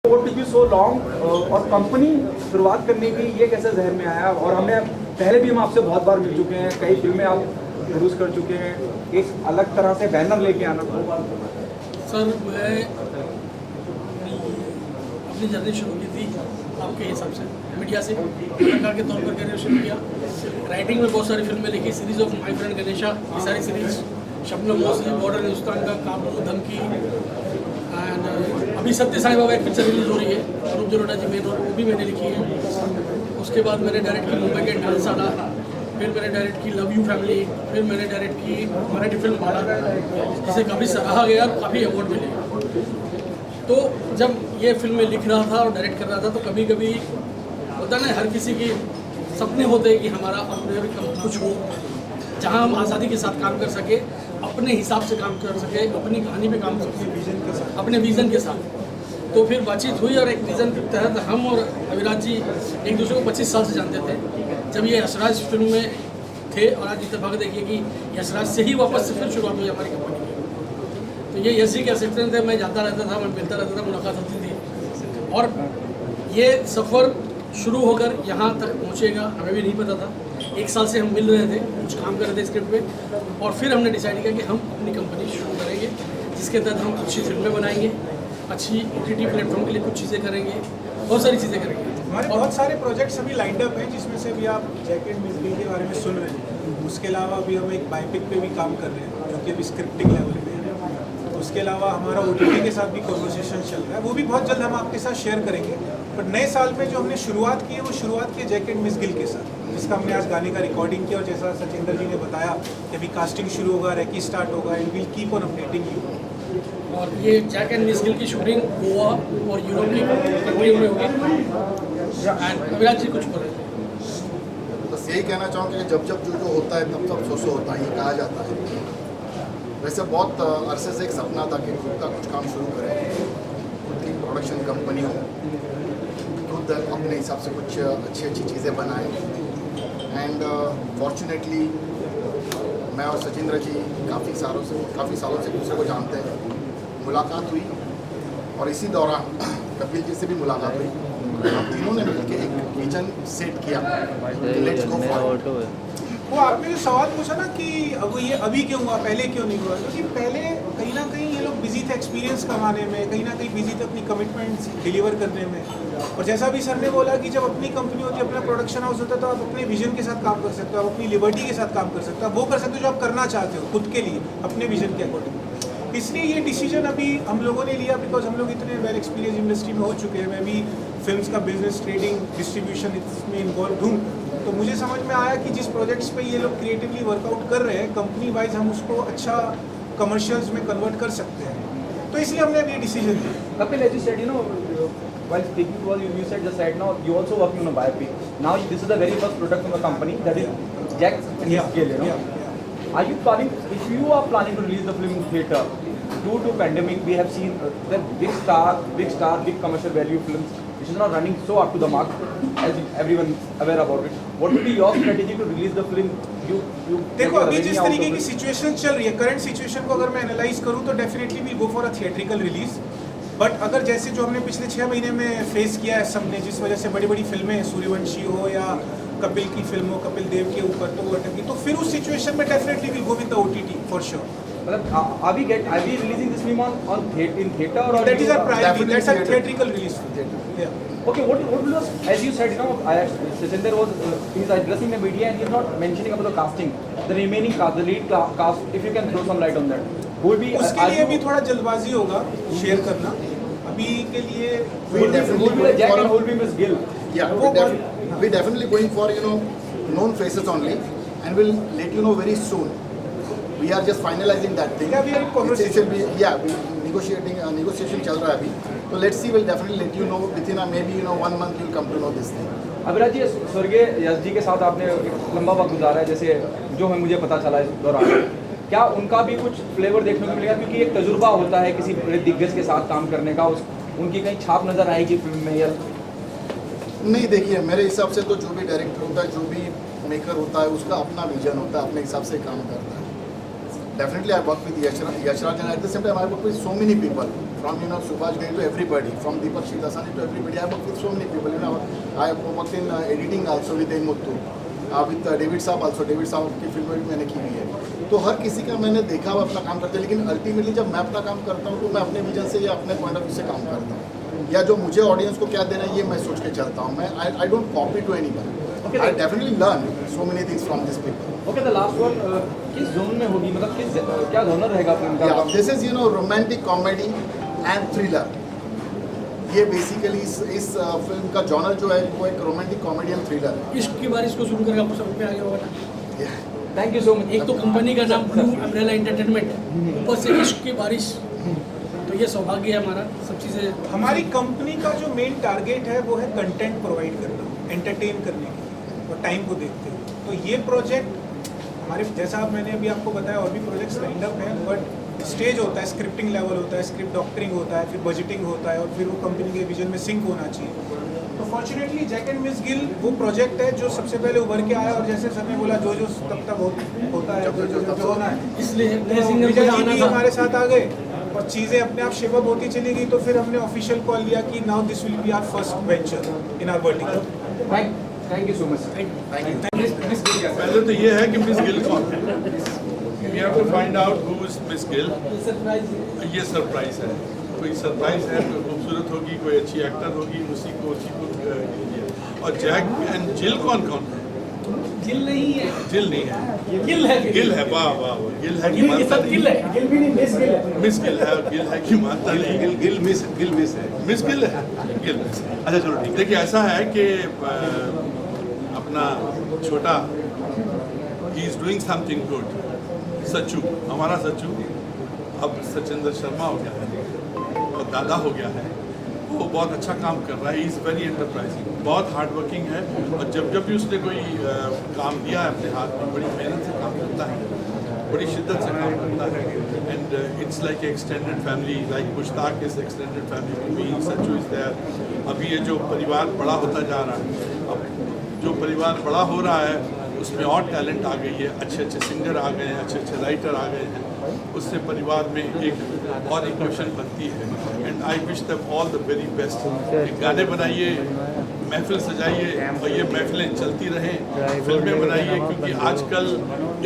What took you so long और company शुरुआत करने की ये कैसे जहन में आया? और हमने पहले भी हम आपसे बहुत बार मिल चुके हैं, कई फिल्में आप प्रोड्यूस कर चुके हैं, एक अलग तरह से बैनर लेके आना था। सर मैं अपनी जर्नी शुरू की थी आपके हिसाब से मीडिया से पत्रकार के तौर पर करियर शुरू किया। राइटिंग में बहुत सारी फिल्में लिखी, series of my friend Ganesha, ये सारी series, Shabnam Moseley, border Hindustan का, काबू, धमकी, एंड अभी सत्य साई बाबा एक पिक्चर रिलीज हो रही है, अरूप जलोटा जी मेन रोल, वो भी मैंने लिखी है। उसके बाद मैंने डायरेक्ट की मुंबई के ढालसाला, फिर मैंने डायरेक्ट की लव यू फैमिली, फिर मैंने डायरेक्ट की मराठी फिल्म भाड़ा, जिसे काफ़ी सराहा गया और काफ़ी अवार्ड मिले। तो जब ये फिल्में लिख रहा था और डायरेक्ट कर रहा था तो कभी कभी होता ना, हर किसी के सपने होते हैं कि हमारा अपने कुछ हो जहाँ हम आज़ादी के साथ काम कर सके, अपने हिसाब से काम कर सके, अपनी कहानी पे काम कर सके, अपने विज़न के साथ। तो फिर बातचीत हुई और एक विज़न के तहत हम और अविराज जी एक दूसरे को 25 साल से जानते थे। जब ये यशराज फिल्म में थे और आज इत्तेफाक देखिए कि यशराज से ही वापस से फिर शुरुआत हुई हमारी कंपनी की। तो ये यश जी के असिस्टेंट थे, मैं जाता रहता था, मैं मिलता रहता था, मुलाकात होती थी। और ये सफ़र शुरू होकर यहाँ तक पहुँचेगा हमें भी नहीं पता था। 1 साल से हम मिल रहे थे, कुछ काम कर रहे थे स्क्रिप्ट पे, और फिर हमने डिसाइड किया कि हम अपनी कंपनी शुरू करेंगे, जिसके तहत हम अच्छी फिल्में बनाएंगे, अच्छी OTT प्लेटफॉर्म के लिए कुछ चीज़ें करेंगे, बहुत सारी चीज़ें करेंगे। हमारे बहुत सारे प्रोजेक्ट्स अभी लाइंड अप हैं, जिसमें से अभी आप जैकेट मिसगिल के बारे में सुन रहे हैं। उसके अलावा अभी हम एक बायोपिक पे भी काम कर रहे हैं, जो कि अभी स्क्रिप्टिंग लेवल पे है। उसके अलावा हमारा OTT के साथ भी कॉन्वर्सेशन चल रहा है, वो भी बहुत जल्द हम आपके साथ शेयर करेंगे। बट नए साल में जो हमने शुरुआत की है, वो शुरुआत की जैकेट मिसगिल के साथ, जिसका हमने आज गाने का रिकॉर्डिंग किया। और जैसा सचिंदर जी ने बताया कि अभी कास्टिंग शुरू होगा, रेकी स्टार्ट होगा, and will keep on updating you. और ये जैक एंड मिसगिल की शूटिंग गोवा और यूरोप की कंट्री में होगी। एंड अविराज जी कुछ बोले? बस यही कहना चाहूँगा कि जब जब जो होता है तब तब सो होता है, ये कहा जाता है। वैसे बहुत अरसे से एक सपना था कि खुद का कुछ काम शुरू करें, खुद की प्रोडक्शन कंपनी हो, खुद अपने हिसाब से कुछ अच्छी अच्छी चीज़ें बनाएं। एंड फॉर्चुनेटली मैं और सचिंद्र जी काफ़ी सालों से एक दूसरे को जानते हैं। मुलाकात हुई और इसी दौरान कपिल जी से भी मुलाकात हुई। हम तीनों ने मिलकर एक विजन सेट किया, लेट्स गो फॉरवर्ड। वो आपने जो सवाल पूछा ना कि अब ये अभी क्यों हुआ, पहले क्यों नहीं हुआ, क्योंकि पहले कहीं ना कहीं ये लोग बिजी थे एक्सपीरियंस कमाने में, कहीं ना कहीं बिजी थे अपनी कमिटमेंट्स डिलीवर करने में। और जैसा भी सर ने बोला कि जब अपनी कंपनी होती है, अपना प्रोडक्शन हाउस होता है, तो आप अपने विजन के साथ काम कर सकते हो, आप अपनी लिबर्टी के साथ काम कर सकते हो, आप वो कर सकते हो जो आप करना चाहते हो खुद के लिए, अपने विजन के अकॉर्डिंग। इसलिए ये डिसीजन अभी हम लोगों ने लिया, बिकॉज हम लोग इतने वेल एक्सपीरियंस इंडस्ट्री में हो चुके हैं। मैं भी फिल्म्स का बिजनेस, ट्रेडिंग, डिस्ट्रीब्यूशन इसमें इन्वॉल्व हूँ। तो मुझे समझ में आया कि जिस प्रोजेक्ट्स पे ये लोग क्रिएटिवली वर्कआउट कर रहे हैं, कंपनी वाइज हम उसको अच्छा कमर्शियल्स में कन्वर्ट कर सकते हैं। तो इसलिए हमने अभी डिसीजन लिया। Kapil, as you said, while speaking to us, you said just right now you also working on a biopic. Now this is the very first product from the company, that is Jack and Miss Gill. Are you planning, if you are planning to release the film in theatre, due to pandemic, we have seen the big commercial value films, which is not running so up to the mark, as everyone aware about it. What would be your strategy to release the film? देखो, अभी जिस तरीके की situation चल रही है, current situation को अगर मैं एनालाइज करूँ तो definitely we go for a theatrical release. But अगर जैसे जो हमने पिछले 6 महीने में फेस किया है सबने, जिस वजह से बड़ी बड़ी फिल्में, सूर्यवंशी हो या कपिल की फिल्म हो, कपिल देव के ऊपर, तो वो अटकी, तो फिर उस सिचुएशन में definitely will go with the OTT for sure. मतलब are we releasing this film on theater or That is our priority. That's a theatre. theatrical release. Yeah. Okay, what was, as you said, Satinder was he's addressing the media and he's not mentioning about the casting, the remaining cast, the lead cast. If you can throw some light on that, who will be? उसके लिए भी थोड़ा जल्दबाजी होगा share करना। अभी के लिए who will be Jack and who will be Miss Gill? Yeah, we definitely going for known faces only, and we'll let you know very soon. We are just finalizing that thing. Yeah, we are in conversation. Negotiation चल रहा है अभी. So let's see. We'll definitely let you know within maybe 1 month. You'll come to know this thing. Aviraj जी, स्वर्गीय यश जी के साथ आपने एक लंबा वक्त गुजारा है, जैसे जो है मुझे पता चला इस दौरान, क्या उनका भी कुछ फ्लेवर देखने को मिलेगा? क्योंकि एक तजुर्बा होता है किसी बड़े दिग्गज के साथ काम करने का, उनकी कहीं छाप नजर आएगी फिल्म में या नहीं? देखिए, मेरे हिसाब से तो जो भी डायरेक्टर होता है, जो भी मेकर होता है, उसका अपना विजन होता है, अपने हिसाब से काम करता है। definitely I work with Yashraj, and at the same time I work with so many people, from Subhash Ghai to everybody, from Deepak Shidasani to everybody. I work with so many people. I worked in editing also with Muttu, with David Saab also. David Saab की film भी मैंने की हुई है. तो हर किसी का मैंने देखा हुआ अपना काम करते हैं, लेकिन अल्टीमेटली जब मैं अपना काम करता हूँ तो मैं अपने विजन से या अपने पॉइंट ऑफ व्यू से काम करता हूँ, या जो मुझे ऑडियंस को क्या देना है ये मैं सोच के चलता हूँ. मैं I don't copy to anyone. I definitely learn so many things from this people. Okay, the last one, किस जोन में होगी, मतलब किस क्या जोनर रहेगा फिल्म का? This is romantic comedy and thriller. ये बेसिकली इस फिल्म का जॉनर जो है वो एक रोमांटिक कॉमेडी एंड थ्रिलर है. इश्क की बारिश को सुनकर आपको समझ में आ गया होगा. Thank you so much. एक तो कंपनी का नाम ब्लू अम्ब्रेला एंटरटेनमेंट, ऊपर से इश्क की बारिश, तो ये सौभाग्य है हमारा. सब चीज़ें हमारी कंपनी का जो मेन टारगेट है वो है कंटेंट प्रोवाइड करना, एंटरटेन करने के लिए और टाइम को देखते हुए. तो ये प्रोजेक्ट हमारे, जैसा आप मैंने अभी आपको बताया, और भी प्रोजेक्ट्स लाइंड अप हैं, बट स्टेज होता है, स्क्रिप्टिंग लेवल होता है, स्क्रिप्ट डॉक्टरिंग होता है, फिर बजटिंग होता है, और फिर वो कंपनी के विजन में सिंक होना चाहिए. तो fortunately Jack and Miss Gill वो प्रोजेक्ट है जो सबसे पहले उभर के आया, और जैसे सर ने बोला जो तब तक होता है, जो होना है, इसलिए विजय जी भी हमारे साथ आ गए और चीज़ें अपने आप शेप अप होती चली गई. तो फिर हमने ऑफिशियल कॉल लिया कि now this will be our first venture in our vertical. Thank you so much. पहले तो ये है कि मिस गिल कौन है. We have to find out who is Miss Gill. ये सरप्राइज है. कोई सरप्राइज है तो खूबसूरत होगी, कोई अच्छी एक्टर होगी, उसी को कीजिए. और जैक एंड जिल कौन है? जिल नहीं है, जिल नहीं है, गिल है. गिल है. वाह वाह वाह, गिल है कि मानता नहीं. गिल है, गिल भी नहीं, मिस गिल है. मिस गिल है, गिल है कि मानता नहीं. गिल मिस है. मिस गिल है, गिल मिस है. अच्छा चलो ठीक. देखिए ऐसा है कि अपना छोटा ही is doing something good. Sachchu, हमारा सच्चू अब सचिंदर शर्मा हो गया है और दादा हो गया है. वो बहुत अच्छा काम कर रहा है. ही इज़ वेरी एंटरप्राइजिंग, बहुत हार्ड वर्किंग है. और जब भी उसने कोई काम दिया है अपने हाथ में, बड़ी मेहनत से काम करता है, बड़ी शिद्दत से काम करता है. And it's like extended family, like Mushtaq is extended family. Sachchu is there. अभी ये जो परिवार बड़ा होता जा रहा है, अब जो परिवार बड़ा हो रहा है उसमें और टैलेंट आ गई है. अच्छे अच्छे सिंगर आ गए हैं, अच्छे अच्छे राइटर आ गए हैं. उससे परिवार में एक और इक्वेशन बनती है. And I wish them all the very best. गाने बनाइए, महफिल सजाइए और ये महफिलें चलती रहें. फिल्में बनाइए, क्योंकि आजकल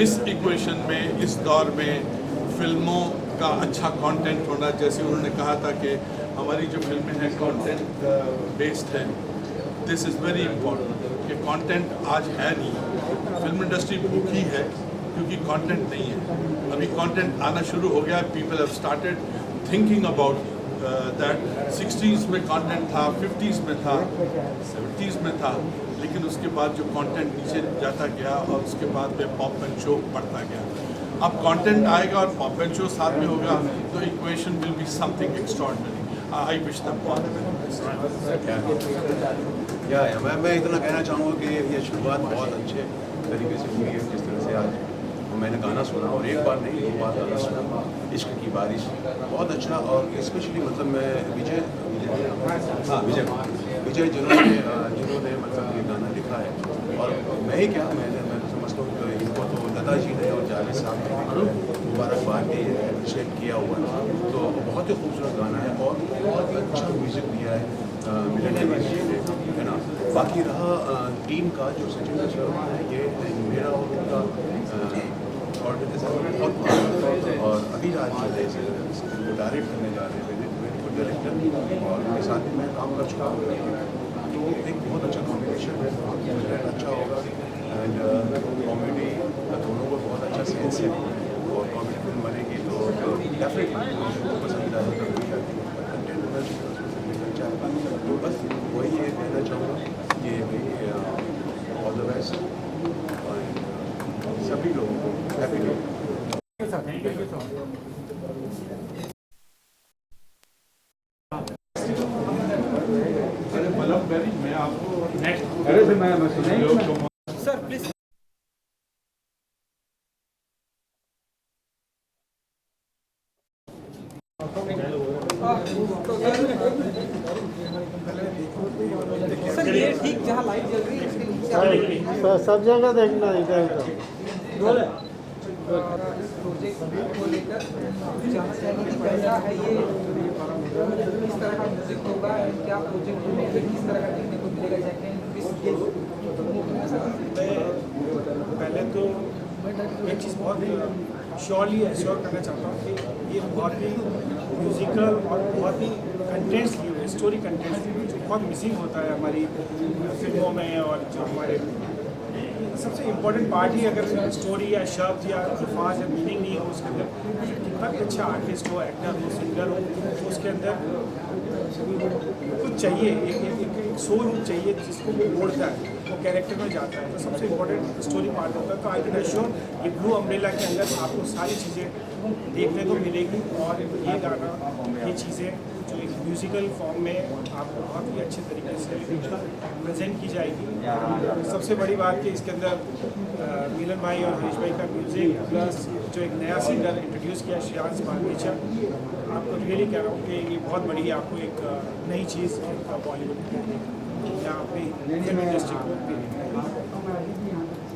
इस इक्वेशन में, इस दौर में फिल्मों का अच्छा कंटेंट होना, जैसे उन्होंने कहा था कि हमारी जो फिल्में हैं कंटेंट बेस्ड हैं. दिस इज़ वेरी इम्पॉर्टेंट कि कंटेंट आज है नहीं. फिल्म इंडस्ट्री भूखी है क्योंकि कंटेंट नहीं है. अभी कंटेंट आना शुरू हो गया. People have started thinking about that. 60s में कंटेंट था, 50s में था, 70s में था, लेकिन उसके बाद जो कंटेंट नीचे जाता गया और उसके बाद में पॉप एंड शो बढ़ता गया. अब कंटेंट आएगा और पॉप एंड शो साथ में होगा तो equation will be something extraordinary. I wish them all the या मैं इतना कहना चाहूँगा कि ये शुरुआत बहुत अच्छे तरीके से हुई है. जिस तरह से आज मैंने गाना सुना, और एक बार नहीं 2 बार गाना सुना, इश्क की बारिश बहुत अच्छा. और स्पेशली मतलब मैं विजय जिन्होंने मतलब ये गाना लिखा है. और मैं ही क्या, मैं समझता हूँ कि इनको तो लता जी ने और जावेद साहब ने मुबारकबाद के अप्रिशिएट किया हुआ है. तो बहुत ही खूबसूरत गाना है और बहुत अच्छा म्यूज़िक दिया है है ना. बाकी रहा टीम का जो सचिन शर्मा है, ये मेरा और उनका और अभी आज जो डायरेक्ट करने जा रहे हैं वेरी गुड डायरेक्टर, और उनके साथ भी मैं काम कर चुका हूँ. तो एक बहुत अच्छा कॉम्बिनेशन है, मुझे अच्छा होगा. एंड कॉमेडी दोनों को बहुत अच्छा सेंस है, और कॉमेडी फिल्म बनेगी तो डेफिनेटली पसंद आएगा. तो बस वही ये कहना चाहूँगा कि भाई ऑल द बेस्ट सभी लोगों को. Happy new year. अरे मतलब वेरी, मैं आपको नेक्स्ट अरे सर, मैं सुनाई सर प्लीज. सर ये ठीक जहाँ लाइट जल रही है इसके नीचे सब जगह देखना इधर उधर. इस प्रोजेक्ट को लेकर जानना चाहेंगे कि कैसा है ये, किस तरह का म्यूजिक होगा, क्या प्रोजेक्ट को लेकर किस तरह का देखने को मिलेगा, जैसे पहले तो एक चीज़ बहुत श्योरली एश्योर करना चाहता हूँ कि ये बहुत ही म्यूज़िकल और बहुत ही कंटेंट्स ली हुई स्टोरी कंटेंट्स ली हुई, जो बहुत मिसिंग होता है हमारी फिल्मों में। और जो हमारे सबसे इम्पोर्टेंट पार्ट ही अगर स्टोरी या शब्द या अल्फाज या मीनिंग नहीं हो उसके अंदर, कितना भी अच्छा आर्टिस्ट हो, एक्टर हो, सिंगर हो, उसके अंदर कुछ चाहिए, एक सोल चाहिए जिसको वो मोड़ता है, वो कैरेक्टर में जाता है। तो सबसे इम्पोर्टेंट स्टोरी पार्ट होता है। तो आई कैन एश्योर ये ब्लू अम्ब्रेला के अंदर आपको सारी चीज़ें देखने को मिलेगी। और ये गाना, ये चीज़ें जो एक म्यूज़िकल फॉर्म में आपको बहुत ही अच्छे तरीके से प्रेजेंट की जाएगी। सबसे बड़ी बात कि इसके अंदर मिलन भाई और हरीश भाई का म्यूज़िक प्लस जो एक नया सिंगर इंट्रोड्यूस किया श्रेयांश बागीचा, आपको रियली कह रहा हूँ कि ये बहुत बड़ी आपको एक नई चीज़ बॉलीवुड या अपनी फिल्म इंडस्ट्री को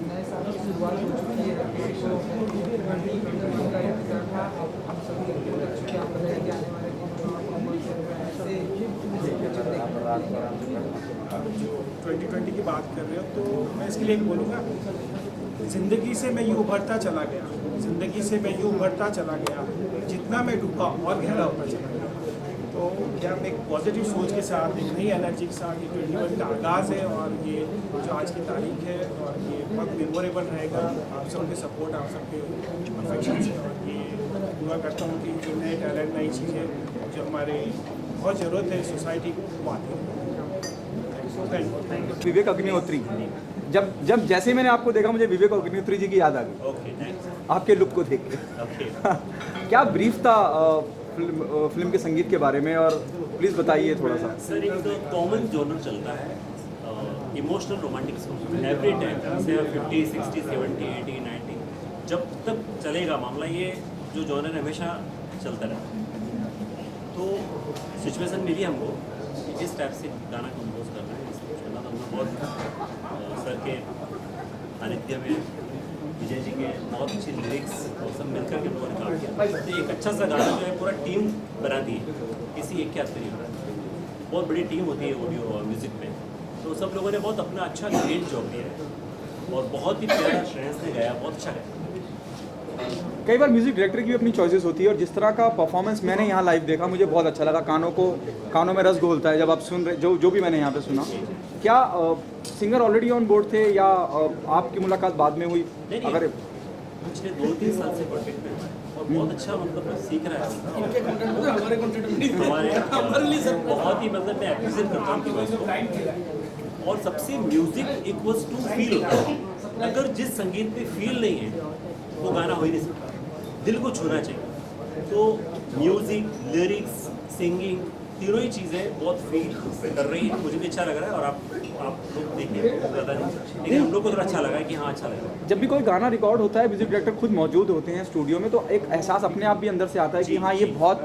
नए साल की शुरुआत हो चुकी है, तो का इंतजार था, हम सभी कर चुके हैं। आप बताइए आने वाले जो 2020 की बात कर रहे हो, तो मैं इसके लिए एक बोलूँगा, ज़िंदगी से मैं यूँ उभरता चला गया, ज़िंदगी से मैं यूँ उभरता चला गया, जितना मैं डूबा और गहरा होता चला गया। तो क्या हम एक पॉजिटिव सोच के साथ, एक नई एनर्जी के साथ ये 21 का आगाज़ है। और ये जो आज की तारीख है, और ये बहुत मेमोरेबल रहेगा। आप सबके सपोर्ट, आप सबके अफेक्शन से, और ये दुआ करता हूँ कि जो नए टैलेंट, नई चीज़ें जो हमारे बहुत ज़रूरत है सोसाइटी को आती है। Thank you. विवेक अग्निहोत्री, जब जैसे मैंने आपको देखा मुझे विवेक अग्निहोत्री जी की याद आ गई आपके लुक को देख के। क्या ब्रीफ था फिल्म के संगीत के बारे में, और प्लीज़ बताइए थोड़ा सा। सर, एक कॉमन जॉनर चलता है emotional romantic song every time, से 50, 60, 70, 80, 90 जब तक चलेगा मामला, ये जो जॉनर हमेशा चलता रहता है। तो सिचुएशन मिली हमको कि इस टाइप से गाना कंपोज करना है, इसलिए करना तो हमने बहुत सर के सानिध्य में, विजय जी के बहुत अच्छी लिरिक्स और सब मिलकर के लोगों ने काम किया। तो एक अच्छा सा गाना जो है पूरा टीम बना दी, किसी एक के हाथ नहीं बना। बहुत बड़ी टीम होती है ऑडियो और म्यूज़िक में, तो सब लोगों ने बहुत अपना अच्छा ग्रेट जॉब किया है और बहुत ही प्यारा श्रेयस ने गाया, बहुत अच्छा गाया। कई बार म्यूजिक डायरेक्टर की भी अपनी चॉइसेस होती है, और जिस तरह का परफॉर्मेंस मैंने यहाँ लाइव देखा मुझे बहुत अच्छा लगा। कानों में रस घोलता है जब आप सुन रहे, जो भी मैंने यहाँ पे सुना। क्या सिंगर ऑलरेडी ऑन बोर्ड थे या आपकी मुलाकात बाद में हुई? अगर पिछले 2-3 साल से कॉन्टेक्ट में है और बहुत अच्छा मतलब सीख रहा है। इनके कंटेंट में हमारे कंटेंट में नहीं, हमारे लिए सर बहुत ही मतलब मैं एप्रिशिएट करता हूँ कि उसको। और सबसे म्यूजिक इक्वल्स टू फील होता है। अगर जिस संगीत में फील नहीं है वो गाना हो ही नहीं सकता, दिल को छूना चाहिए। तो म्यूजिक, लिरिक्स, सिंगिंग, तीनों ही चीज़ें बहुत फील कर रही है। मुझे भी अच्छा लग रहा है और आप लोग देखिए, पता नहीं, लेकिन हम लोग को थोड़ा अच्छा लगा है कि हाँ अच्छा लगा। जब भी कोई गाना रिकॉर्ड होता है, म्यूजिक डायरेक्टर खुद मौजूद होते हैं स्टूडियो में, तो एक एहसास अपने आप भी अंदर से आता है कि हाँ ये बहुत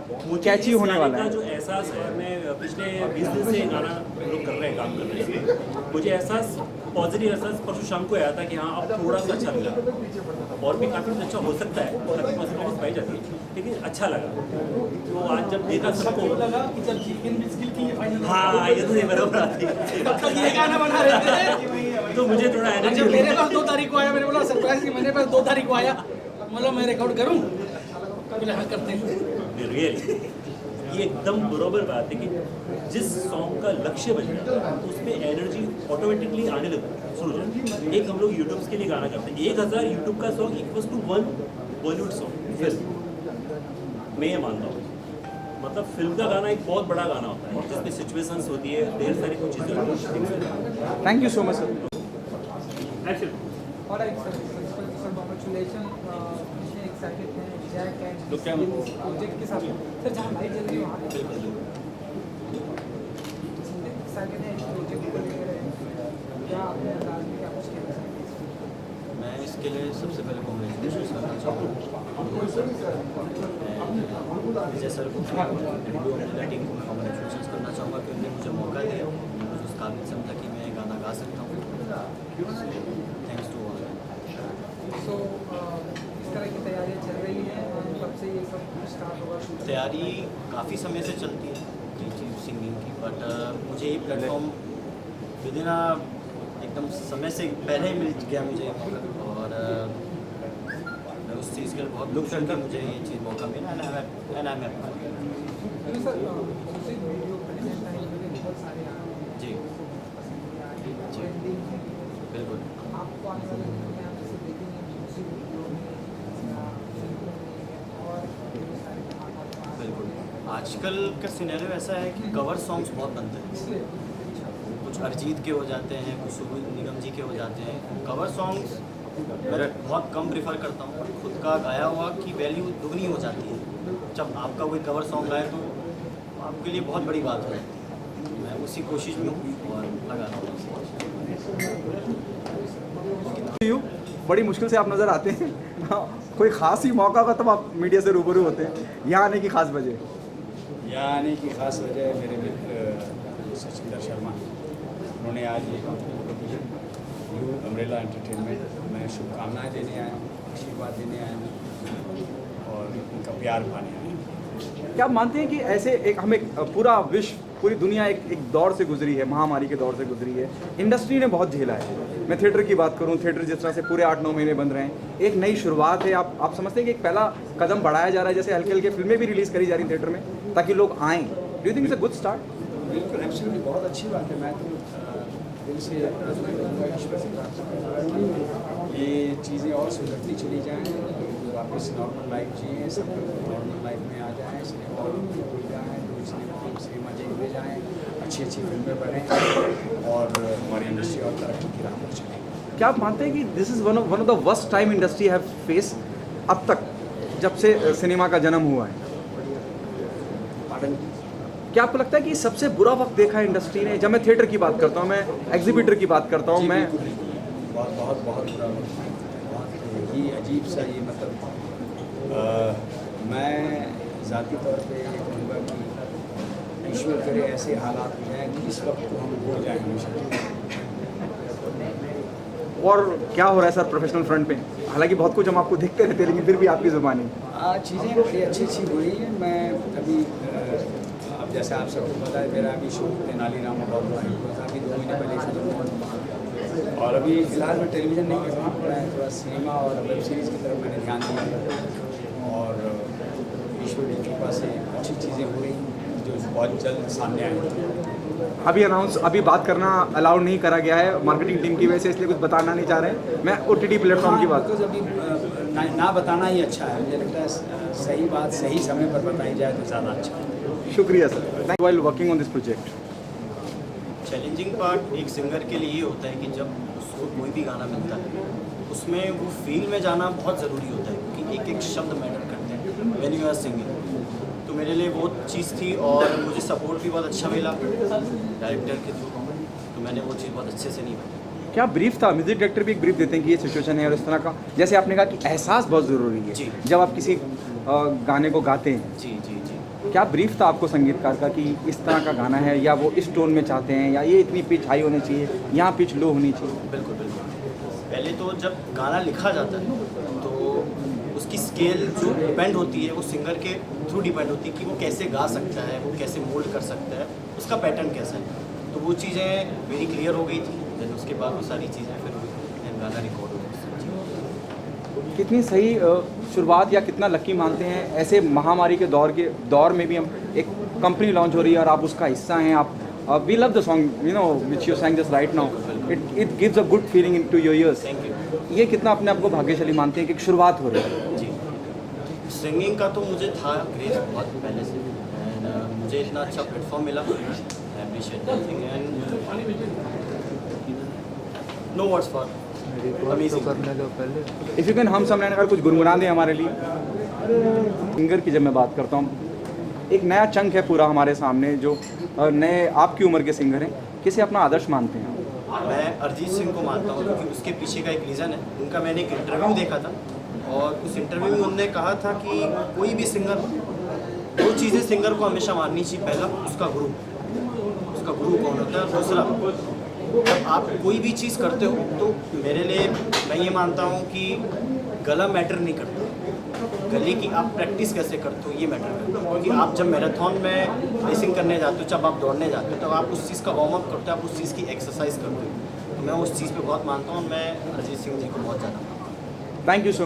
कैची होने वाला है। जो एहसास है, मैं पिछले 20 दिन से गाना लोग कर रहे हैं, काम कर रहे हैं, मुझे एहसास, पॉजिटिव एहसास परसों शाम को आया था कि हाँ अब थोड़ा सा अच्छा लगा, और भी काफ़ी अच्छा हो सकता है, काफ़ी पॉजिटिविटी पाई जाती है, लेकिन अच्छा लगा। तो आज जब देखा सबको लगा कि जब चिकन बिस्किट की फाइनल, हाँ ये तो बराबर आती है, ये गाना बना रहे थे। तो मुझे थोड़ा एनर्जी जब मेरे पास 2 तारीख को आया, मैंने बोला सरप्राइज कि मेरे पास 2 तारीख को आया, मतलब मैं रिकॉर्ड करूँ, बोले हाँ करते हैं। रियली ये एकदम बराबर बात है कि जिस सॉन्ग का लक्ष्य बन जाता है तो उसमें एनर्जी ऑटोमेटिकली आने लगती है, शुरू हो जाती है। एक हम लोग यूट्यूब के लिए गाना करते हैं, 1000 यूट्यूब का song equals to 1 Bollywood song film. मैं ये मानता हूँ, मतलब फिल्म का गाना एक बहुत बड़ा गाना होता है जिसमें सिचुएशंस होती है, ढेर सारी कुछ चीज़ें होती हैं। Thank you so much sir. और एक सर कॉन्ग्रेचुलेशन, एक्साइटेड हैं जैक एंड प्रोजेक्ट के साथ सर, जहाँ लाइट जल रही है वहाँ एक्साइटेड है इस प्रोजेक्ट को लेकर, क्या आपने अंदाज में क्या कुछ कहना चाहिए? मैं इसके लिए सबसे पहले कॉन्ग्रेचुलेशन करना चाहूँगा विजय सर को, टीम को मैं कॉन्ग्रेचुलेशन करना चाहूँगा कि उन्होंने मुझे मौका दिया, मुझे उस काबिल समझा कि मैं गाना गा सकता हूँ। Thanks to all. सो इस तरह की तैयारी काफ़ी समय से चलती है ये चीज़ सिंगिंग की, बट मुझे ये प्लेटफॉर्म विद इन एकदम समय से पहले ही मिल गया मुझे ये मौका, और मैं उस चीज़ के लिए बहुत खुश हूँ कि मुझे ये चीज़ मौका मिला। एंड आई एम क्योंकि sir music video content time में बहुत सारे आ रहे हैं। जी ट्रेंडिंग है, बिल्कुल। आपको आने वाले दिनों में आप इसे देखेंगे म्यूजिक वीडियो में या फिल्मों में और बहुत सारे कलाकार आ रहे बिल्कुल, हैं। आजकल का सिनेरियो ऐसा है कि कवर सॉन्ग्स बहुत बनते हैं, इसलिए कुछ अरिजीत के हो जाते हैं, कुछ सोनू निगम जी के हो जाते हैं। कवर सॉन्ग्स मैं बहुत कम प्रेफर करता हूँ, खुद का गाया हुआ की वैल्यू दुगनी हो जाती है। जब आपका कोई कवर सॉन्ग गाए तो आपके लिए बहुत बड़ी बात है। मैं उसी कोशिश में हूँ और लगा रहा हूँ। बड़ी मुश्किल से आप नज़र आते हैं। हाँ, कोई ख़ास ही मौका का तब आप मीडिया से रूबरू होते हैं। यहाँ आने की ख़ास वजह? यहाँ आने की ख़ास वजह मेरे मित्र सचिंदर शर्मा, उन्होंने आज न्यू अम्ब्रेला एंटरटेनमेंट में शुभकामनाएं देने आया हूँ, आशीर्वाद देने आया हूँ और उनका प्यार पाने आया हूँ। क्या आप मानते हैं कि ऐसे एक हमें पूरा विश्व, पूरी दुनिया एक दौर से गुजरी है, महामारी के दौर से गुजरी है, इंडस्ट्री ने बहुत झेला है। मैं थिएटर की बात करूं, थिएटर जिस तरह से पूरे 8-9 महीने बंद रहे हैं, एक नई शुरुआत है। आप समझते हैं कि एक पहला कदम बढ़ाया जा रहा है, जैसे हल्के हल्के फिल्में भी रिलीज़ करी जा रही थिएटर में ताकि लोग आएँ? Do you think it's a good start? बिल्कुल, एब्सोल्युटली बहुत अच्छी बात है। मैं तो दिल से ईश्वर से प्रार्थना करता हूँ ये चीज़ें और सुधरती चली जाएँ, वापस नॉर्मल लाइफ जिए, सब नॉर्मल लाइफ में आ जाएँ, सिनेमा हॉल खुल जाएँ, लोग सिनेमा देखते जाएँ, अच्छी अच्छी फिल्में बने और हमारी इंडस्ट्री और तरक्की की राह पर चले। क्या आप मानते हैं कि this is one of the worst time industry have face अब तक, जब से सिनेमा का जन्म हुआ है? पार्डन? क्या आपको लगता है कि सबसे बुरा वक्त देखा है इंडस्ट्री ने? जब मैं थिएटर की बात करता हूँ, मैं एग्जीबिटर की बात करता हूँ, मैं बहुत बहुत बहुत बुरा वक्त है, बहुत ही अजीब सा ये मतलब मैं ज़ाती तौर पे ये कहूँगा कि ईश्वर करे ऐसे हालात हो जाएँ कि इस वक्त को हम भूल जाएँ हमेशा। और क्या हो रहा है सर प्रोफेशनल फ्रंट पे? हालांकि बहुत कुछ हम आपको देखते रहते हैं, लेकिन फिर भी आपकी ज़ुबानी। चीज़ें बड़ी अच्छी अच्छी हो रही हैं। मैं अभी अब जैसे आप सबको पता है मेरा अभी शो तेनालीराम अभी 2 महीने पहले शुरू हुआ और अभी फ़िलहाल मैं टेलीविज़न नहीं कर रहा हूँ, मैं थोड़ा सिनेमा और वेब सीरीज़ की तरफ मैंने ध्यान दिया और ईश्वर की कृपा से अच्छी चीज़ें हो रही जो बहुत जल्द सामने आएंगी। अभी बात करना अलाउड नहीं करा गया है मार्केटिंग टीम की वजह से, इसलिए कुछ बताना नहीं चाह रहे हैं। मैं OTT प्लेटफॉर्म की बात, अभी ना बताना ही अच्छा है। मुझे लगता है सही बात सही समय पर बताई जाए तो ज़्यादा अच्छा है। शुक्रिया sir. Thank you while working on this project. Challenging part एक सिंगर के लिए ये होता है कि जब उसको कोई भी गाना मिलता है उसमें वो फील में जाना बहुत ज़रूरी होता है, क्योंकि एक एक शब्द मैटर करते हैं व्हेन यू आर सिंगिंग। तो मेरे लिए वो चीज़ थी और मुझे सपोर्ट भी बहुत अच्छा मिला डायरेक्टर के थ्रू, तो मैंने वो चीज़ बहुत अच्छे से निभाई। क्या ब्रीफ था? म्यूजिक डायरेक्टर भी एक ब्रीफ देते हैं कि ये सिचुएशन है और इस तरह का, जैसे आपने कहा कि एहसास बहुत ज़रूरी है जी। जब आप किसी गाने को गाते हैं। जी जी जी। क्या ब्रीफ था आपको संगीतकार का कि इस तरह का गाना है, या वो इस टोन में चाहते हैं, या ये इतनी पिच हाई होनी चाहिए, यहाँ पिच लो होनी चाहिए? बिल्कुल बिल्कुल। पहले तो जब गाना लिखा जाता है तो उसकी स्केल जो डिपेंड होती है वो सिंगर के थ्रू डिपेंड होती है कि वो कैसे गा सकता है, वो कैसे मोल्ड कर सकता है, उसका पैटर्न कैसा है। तो वो चीज़ें मेरी क्लियर हो गई थी, देन उसके बाद वो सारी चीज़ें फिर हुई, गाना रिकॉर्ड हो गया। कितनी सही शुरुआत, या कितना लकी मानते हैं ऐसे महामारी के दौर में भी हम एक कंपनी लॉन्च हो रही है और आप उसका हिस्सा हैं। आप we love the song, you know, which you sang just right now, it gives a good feeling into your ears. Thank you. ये कितना अपने आप को भाग्यशाली मानते हैं कि एक शुरुआत हो रही है? जी, सिंगिंग का तो मुझे था क्रेज बहुत पहले से, एंड मुझे इतना अच्छा प्लेटफॉर्म मिला, I appreciate that thing and no words for amazing. If you can हम सब अगर कुछ गुनगुना दें हमारे लिए। सिंगर की जब मैं बात करता हूँ, एक नया चंक है पूरा हमारे सामने जो नए आपकी उम्र के सिंगर हैं, किसे अपना आदर्श मानते हैं? मैं अरिजीत सिंह को मानता हूँ, क्योंकि उसके पीछे का एक रीज़न है। उनका मैंने एक इंटरव्यू देखा था और उस इंटरव्यू में उन्होंने कहा था कि कोई भी सिंगर, 2 चीज़ें सिंगर को हमेशा माननी चाहिए। पहला, उसका गुरु कौन होता है। दूसरा, जब आप कोई भी चीज़ करते हो तो मेरे लिए मैं ये मानता हूँ कि गला मैटर नहीं करता, गले की आप प्रैक्टिस कैसे करते हो ये मैटर करता है। क्योंकि आप जब मैराथन में रेसिंग करने जाते हो, जब आप दौड़ने जाते हो, तब आप उस चीज़ का वार्म अप करते हो, आप उस चीज़ की एक्सरसाइज करते हो। तो मैं उस चीज़ पे बहुत मानता हूँ और मैं अरिजीत सिंह जी को बहुत ज़्यादा मानता हूँ। Thank you so much.